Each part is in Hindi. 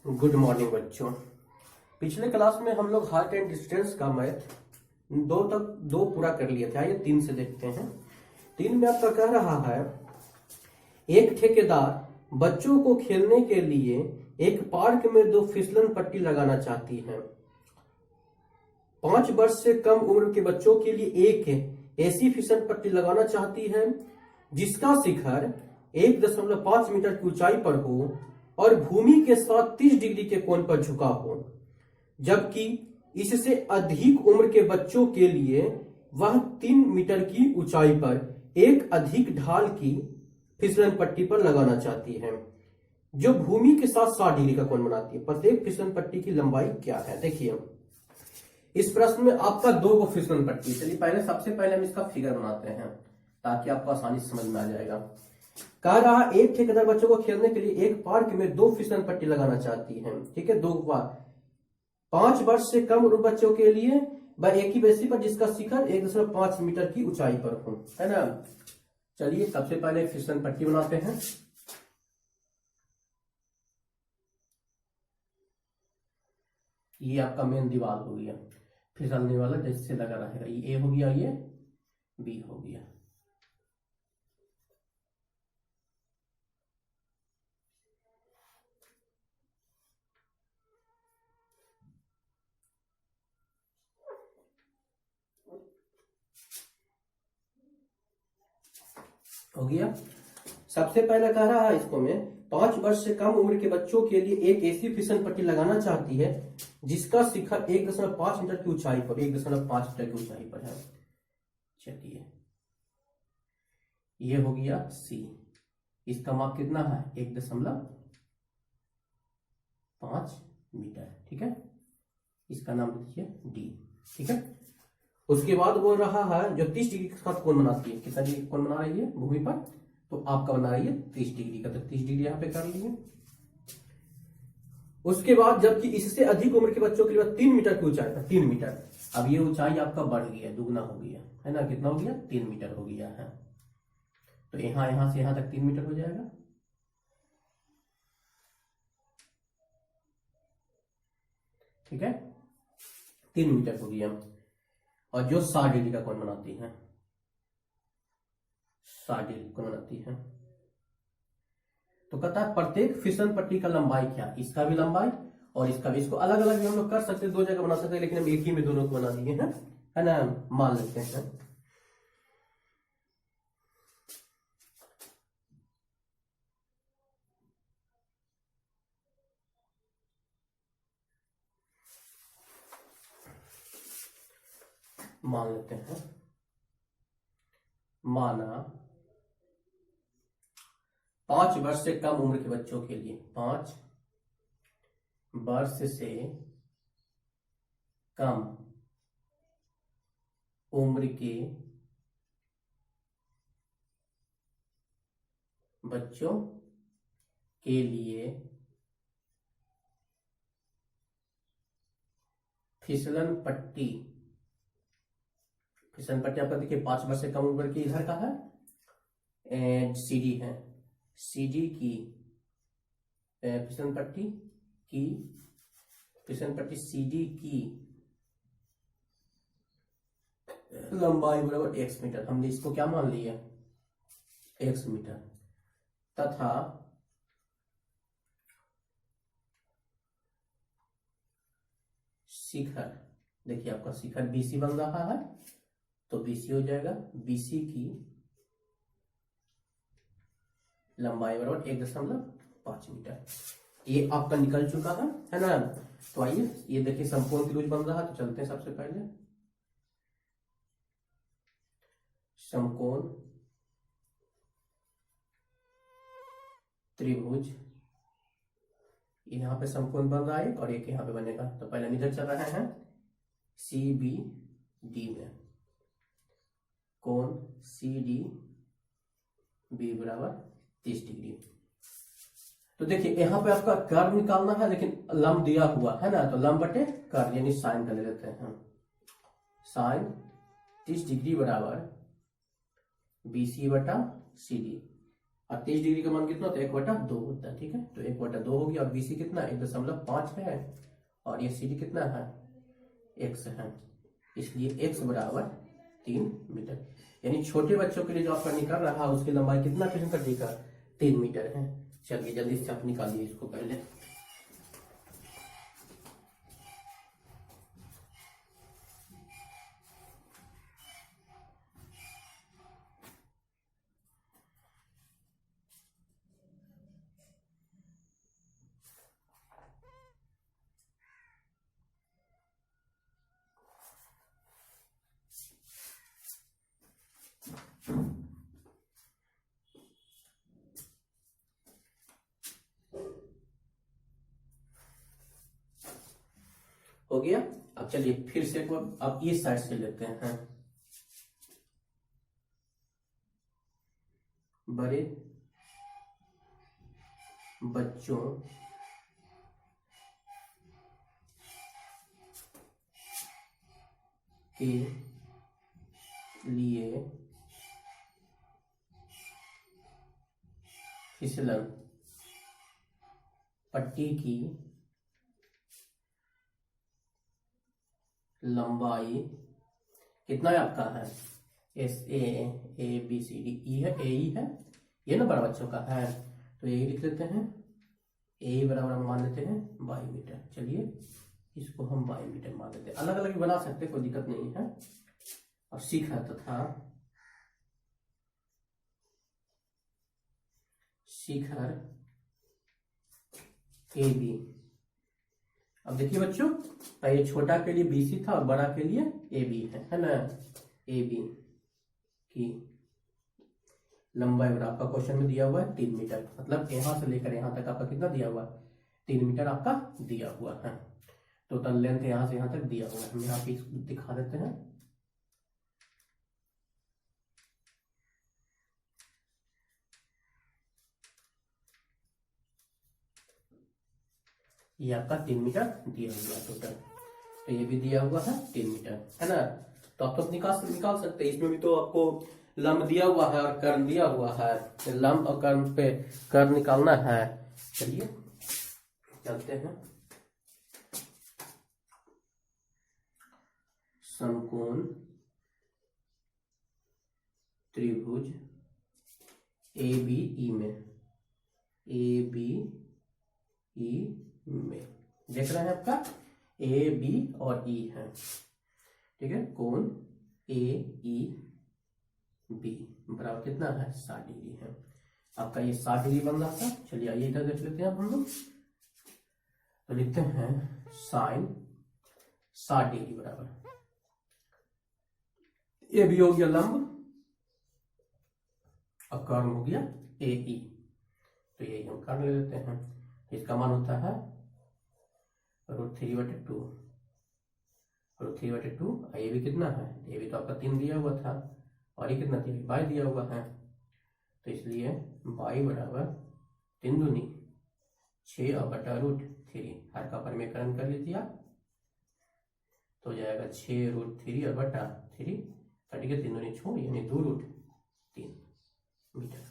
गुड मॉर्निंग बच्चों। पिछले क्लास में हम लोग हाइट एंड डिस्टेंस का मैथ दो पूरा कर लिए थे। आइए 3 से देखते हैं। 3 में आपका कह रहा है, एक ठेकेदार बच्चों को खेलने के लिए एक पार्क में 2 फिसलन पट्टी लगाना चाहती है। 5 वर्ष से कम उम्र के बच्चों के लिए एक ऐसी फिसल पट्टी लगाना चाहती है जिसका शिखर 1.5 मीटर की ऊंचाई पर हो और भूमि के साथ 30 डिग्री के कोण पर झुका हो, जबकि इससे अधिक उम्र के बच्चों के लिए वह 3 मीटर की ऊंचाई पर एक अधिक ढाल की फिसलन पट्टी पर लगाना चाहती है जो भूमि के साथ 60 डिग्री का कोण बनाती है। प्रत्येक फिसलन पट्टी की लंबाई क्या है? देखिए, इस प्रश्न में आपका 2 फिसलन पट्टी। चलिए सबसे पहले हम इसका फिगर बनाते हैं ताकि आपको आसानी से समझ में आ जाएगा। कह रहा, एक ठेकेदार बच्चों को खेलने के लिए एक पार्क में 2 फिसलन पट्टी लगाना चाहती है। ठीक है, 2 बार 5 वर्ष से कम उम्र बच्चों के लिए वह एक ही बेसी पर जिसका शिखर 1.5 मीटर की ऊंचाई पर हो, है ना। चलिए सबसे पहले फिसलन पट्टी बनाते हैं। ये आपका मेन दीवार हो गया, फिसलने वाला जैसे लगा रहेगा। ये ए हो गया, ये बी हो गया। हो गया। सबसे पहले कह रहा है इसको में 5 वर्ष से कम उम्र के बच्चों के लिए एक ऐसी फिसल पट्टी लगाना चाहती है जिसका शिखर 1.5 मीटर की ऊंचाई पर 1.5 मीटर की ऊंचाई पर है। चलिए, ये हो गया सी। इसका माप कितना है? 1.5 मीटर। ठीक है, इसका नाम दीजिए डी। ठीक है, उसके बाद बोल रहा है जो 30 डिग्री के साथ कोण बनाती है। कितना डिग्री कोण बना रही है भूमि पर? तो आपका बना रही है 30 डिग्री का। तो 30 डिग्री यहां पे कर लिए। उसके बाद जबकि इससे अधिक उम्र के बच्चों के लिए 3 मीटर की ऊंचाई पर 3 मीटर। अब ये ऊंचाई आपका बढ़ गया, दुगना हो गया, है ना। कितना हो गया? 3 मीटर हो गया है। तो यहां से यहां तक 3 मीटर हो जाएगा। ठीक है, 3 मीटर हो गया। और जो 60 डिग्री का कोण बनाती है, 60 डिग्री कोण बनाती है। तो कहता है प्रत्येक फिसल पट्टी का लंबाई क्या? इसका भी लंबाई और इसका भी। इसको अलग अलग भी हम लोग कर सकते हैं, 2 जगह बना सकते हैं, लेकिन हम एक ही में दोनों को बना दिए हैं, है ना। मान लेते हैं माना 5 वर्ष से कम उम्र के बच्चों के लिए 5 वर्ष से कम उम्र के बच्चों के लिए फिसलन पट्टी आपका देखिए 5 वर्ष से कम उम्र की इधर का है एंड सीडी है। सीडी की फिसल पट्टी सीडी की लंबाई बराबर x मीटर। हमने इसको क्या मान लिया? x metre. तथा शिखर, देखिए आपका शिखर BC बन रहा है, तो BC हो जाएगा। BC की लंबाई बराबर 1.5 मीटर। ये आपका निकल चुका है ना। तो आइए ये देखिए समकोण त्रिभुज बन रहा है। तो चलते हैं सबसे पहले समकोण त्रिभुज। यहां पे समकोण बन रहा है और एक यहां पे बनेगा। तो पहले हम इधर चल रहे हैं CBD में कोण CDB बराबर 30 डिग्री। तो देखिए यहाँ पे आपका कर्व निकालना है, लेकिन लंब दिया हुआ है ना, तो लंब बटे कर्व यानी साइन कर लेते हैं। साइन 30 डिग्री बराबर BC बटा CD। और 30 डिग्री का मान कितना होता है 1/2 होता है। ठीक है, तो 1/2 हो गया। और BC कितना 1.5 है और ये CD कितना है x है, इसलिए x बराबर 3 मीटर। यानी छोटे बच्चों के लिए जो आपका निकल रहा है उसकी लंबाई कितना किलोमीटर देगा 3 मीटर है। चलिए जल्दी से आप निकालिए इसको पहले। हो गया। अब चलिए फिर से एक बार अब इस साइड से लेते हैं। बड़े बच्चों के लिए फिसलन पट्टी की लंबाई कितना है आपका है SAABCD है, AE है, ये ना बड़ा बच्चों का है, तो यही लिख लेते हैं। AE बराबर हम मान लेते हैं 22 मीटर। चलिए इसको हम 22 मीटर मान लेते हैं, अलग अलग भी बना सकते हैं, कोई दिक्कत नहीं है। और शिखर तथा शिखर AB। अब देखिए बच्चों, ये छोटा के लिए BC था और बड़ा के लिए AB है ना। AB की लंबाई आपका क्वेश्चन में दिया हुआ है 3 मीटर, मतलब यहां से लेकर यहां तक आपका कितना दिया हुआ है 3 मीटर आपका दिया हुआ है। टोटल लेंथ यहां से यहां तक दिया हुआ है। हम यहाँ पे दिखा देते हैं। ये आपका 3 मीटर दिया हुआ है टोटल, तो ये भी दिया हुआ है 3 मीटर है ना। तो आप तो निकाल सकते हैं। इसमें भी तो आपको लंब दिया हुआ है और कर्ण दिया हुआ है, तो लंब और कर्ण पे कर्ण निकालना है। चलिए चलते हैं। समकोण त्रिभुज ABE में देख रहे हैं आपका AB और E है। ठीक है, कोण AEB बराबर कितना है 60 डिग्री है। आपका ये 60 डिग्री बन रहा था। चलिए आइए इधर देख लेते हैं हम लोग। तो लिखते हैं साइन 60 डिग्री बराबर AB हो गया लंब और कर्ण हो गया AE। तो यही हम कर्ण ले लेते हैं। इसका मान होता है √3/2। √3/2। ये भी कितना है, ये भी तो आपका 3 दिया हुआ था और ये कितना दिया 22 दिया हुआ है। तो इसलिए 22 बराबर 3 दूनी 6 और बटा √3 हर का परिमेयकरण कर लीजिए आप, तो हो जाएगा 6√3 और बटा 3 कट के 3 दूनी 6 यानी 2√3 मीटर।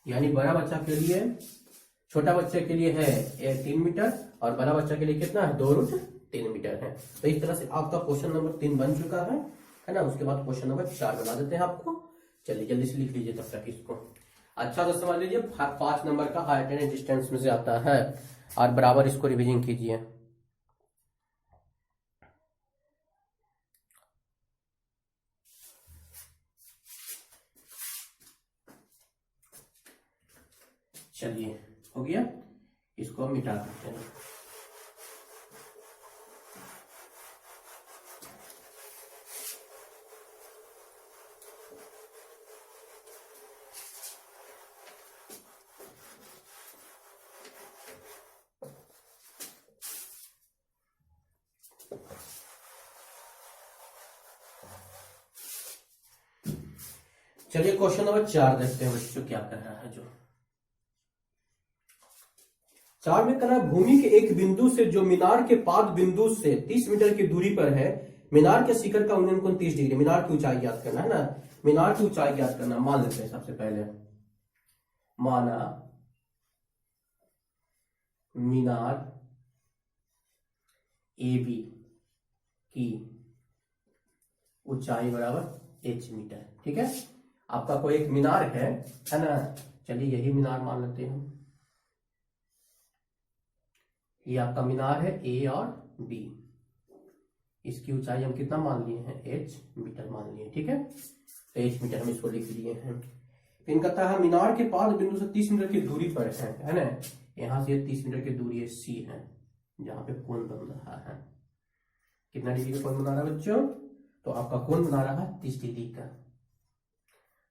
यानी बड़ा बच्चा के लिए, छोटा बच्चे के लिए है 3 मीटर और बड़ा बच्चा के लिए कितना है 2√3 मीटर है। तो इस तरह से आपका क्वेश्चन नंबर 3 बन चुका है ना। उसके बाद क्वेश्चन नंबर 4 बना देते हैं आपको। चलिए जल्दी से लिख लीजिए तब तक इसको। अच्छा तो समझ लीजिए 5 नंबर का हाइट एंड डिस्टेंस में से आता है और बराबर इसको रिवीजन कीजिए। चलिए हो गया, इसको हम मिटा देते हैं। चलिए क्वेश्चन नंबर 4 देखते हैं बच्चों क्या कह रहा है। जो 4 में कहना भूमि के एक बिंदु से जो मीनार के पाद बिंदु से 30 मीटर की दूरी पर है, मीनार के शिखर का उन्नयन कोण 30 डिग्री। मीनार की ऊंचाई ज्ञात करना है ना। मीनार की ऊंचाई ज्ञात करना मान लेते हैं सबसे पहले। माना मीनार AB की ऊंचाई बराबर h मीटर। ठीक है, आपका कोई एक मीनार है ना, चलिए यही मीनार मान लेते हैं हम। ये आपका मीनार है A और B, इसकी ऊंचाई हम कितना मान लिए हैं, h मीटर मान लिए। ठीक है, तो h मीटर हम इसको लिख लिए हैं। फिर कहता है मीनार के पाद बिंदु से 30 मीटर की दूरी पर है ना, यहां से 30 मीटर की दूरी C है, जहां पे कोण बन रहा है। कितना डिग्री का कोण बना रहा है बच्चों, तो आपका कोण बना रहा है 30 डिग्री का।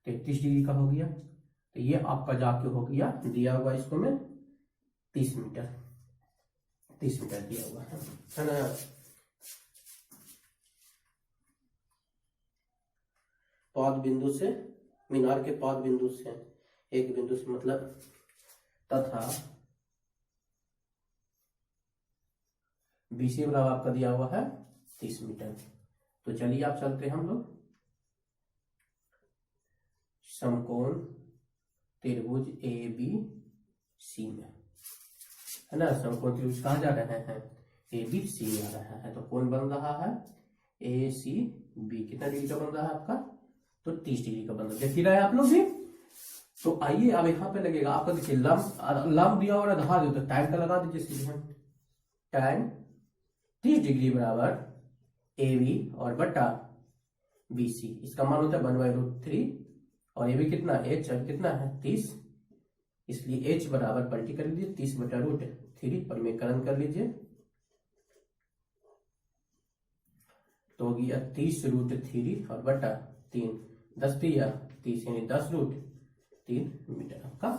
33 डिग्री का हो गया, तो ये आपका जाके हो गया, दिया हुआ इसको में 30 मीटर दिया हुआ है ना। पाद बिंदु से, मीनार के पाद बिंदु से, एक बिंदु से मतलब, तथा BC बराबर आपका दिया हुआ है 30 मीटर। तो चलिए आप चलते हैं हम लोग समकोण त्रिभुज ABC में, है ना। समकोण त्रिभुज कहाँ जा रहे हैं, ABC जा रहा है, तो कोण बन रहा है ACB। कितना डिग्री का बन रहा है आपका, तो 30 डिग्री का बन रहा है, देख ही रहे हैं आप लोग भी। तो आइए अब यहाँ पे लगेगा आपका, देखिए लंब दिया और आधार दिया, तो tan का लगा दीजिए सीधे, tan 30 डिग्री बराबर AB और बटा BC, इसका मान होता है 1/√3, और ये भी कितना h कितना है 30, इसलिए h बराबर पलटी कर लीजिए 30/√3, परिमेयकरण कर लीजिए, तो हो गया 30√3 और बटा 3, 10 3 30 यानी 10√3 मीटर आपका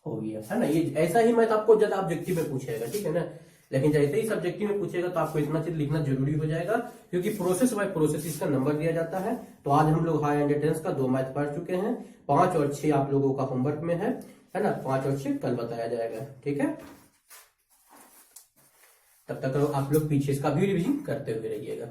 हो गया, है ना। ये ऐसा ही मैथ आपको जब ऑब्जेक्टिव में पूछेगा, ठीक है ना। लेकिन जैसे ही सब्जेक्टिव में पूछेगा तो आपको इतना चीज लिखना जरूरी हो जाएगा, क्योंकि प्रोसेस बाय प्रोसेस इसका नंबर दिया जाता है। तो आज हम लोग हाई एंड का 2 मैथ पढ़ चुके हैं, 5 और 6 आप लोगों का होमवर्क में है ना। 5 और 6 कल बताया जाएगा, ठीक है। तब तक आप लोग पीछे इसका भी रिवीजन करते हुए रहिएगा।